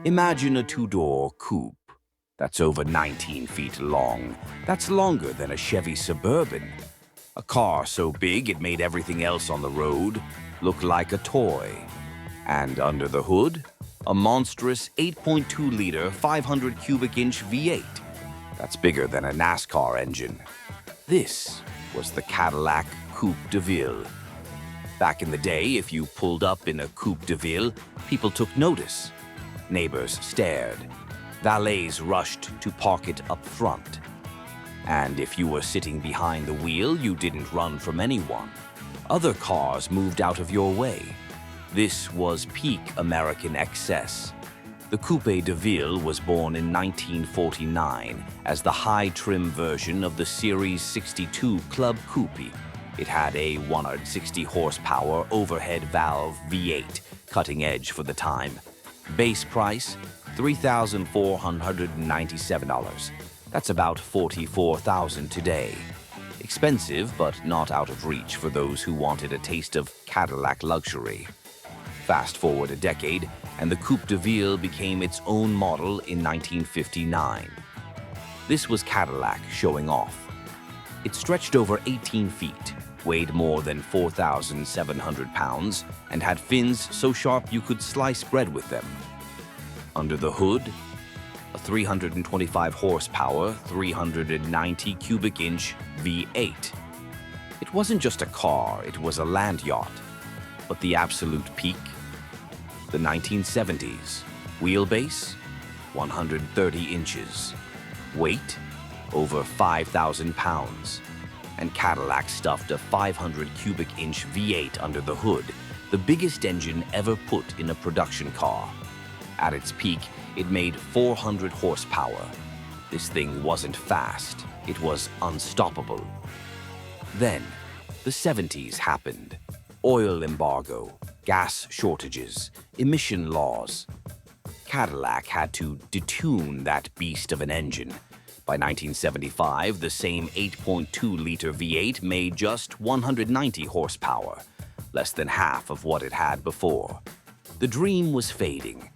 Imagine a two-door coupe that's over 19 feet long. That's longer than a Chevy Suburban. A car so big it made everything else on the road look like a toy. And under the hood, a monstrous 8.2-liter, 500 cubic inch V8. That's bigger than a NASCAR engine. This was the Cadillac Coupe deVille. Back in the day, if you pulled up in a Coupe deVille, people took notice. Neighbors stared. Valets rushed to park it up front. And if you were sitting behind the wheel, you didn't run from anyone. Other cars moved out of your way. This was peak American excess. The Coupe deVille was born in 1949 as the high-trim version of the Series 62 Club Coupe. It had a 160-horsepower overhead valve V8, cutting edge for the time. Base price, $3,497. That's about $44,000 today. Expensive, but not out of reach for those who wanted a taste of Cadillac luxury. Fast forward a decade, and the Coupe deVille became its own model in 1959. This was Cadillac showing off. It stretched over 18 feet, weighed more than 4,700 pounds, and had fins so sharp you could slice bread with them. Under the hood, a 325 horsepower, 390 cubic inch V8. It wasn't just a car, it was a land yacht. But the absolute peak? The 1970s. Wheelbase, 130 inches. Weight, over 5,000 pounds. And Cadillac stuffed a 500 cubic inch V8 under the hood, the biggest engine ever put in a production car. At its peak, it made 400 horsepower. This thing wasn't fast, it was unstoppable. Then, the 70s happened. Oil embargo, gas shortages, emission laws. Cadillac had to detune that beast of an engine. By 1975, the same 8.2-liter V8 made just 190 horsepower, less than half of what it had before. The dream was fading.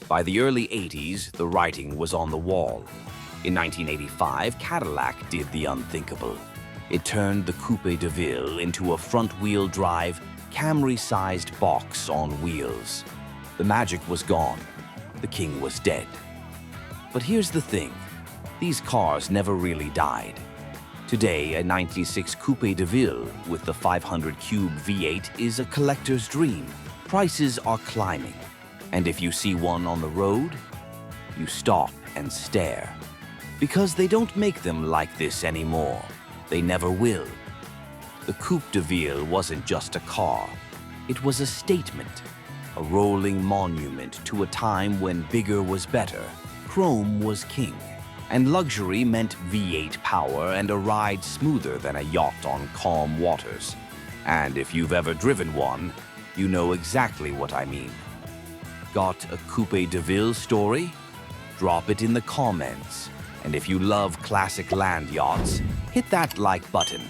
By the early 80s, the writing was on the wall. In 1985, Cadillac did the unthinkable. It turned the Coupe deVille into a front-wheel drive, Camry-sized box on wheels. The magic was gone. The king was dead. But here's the thing. These cars never really died. Today, a 96 Coupe deVille with the 500 cube V8 is a collector's dream. Prices are climbing. And if you see one on the road, you stop and stare. Because they don't make them like this anymore. They never will. The Coupe deVille wasn't just a car. It was a statement, a rolling monument to a time when bigger was better, chrome was king, and luxury meant V8 power and a ride smoother than a yacht on calm waters. And if you've ever driven one, you know exactly what I mean. Got a Coupe deVille story? Drop it in the comments. And if you love classic land yachts, hit that like button.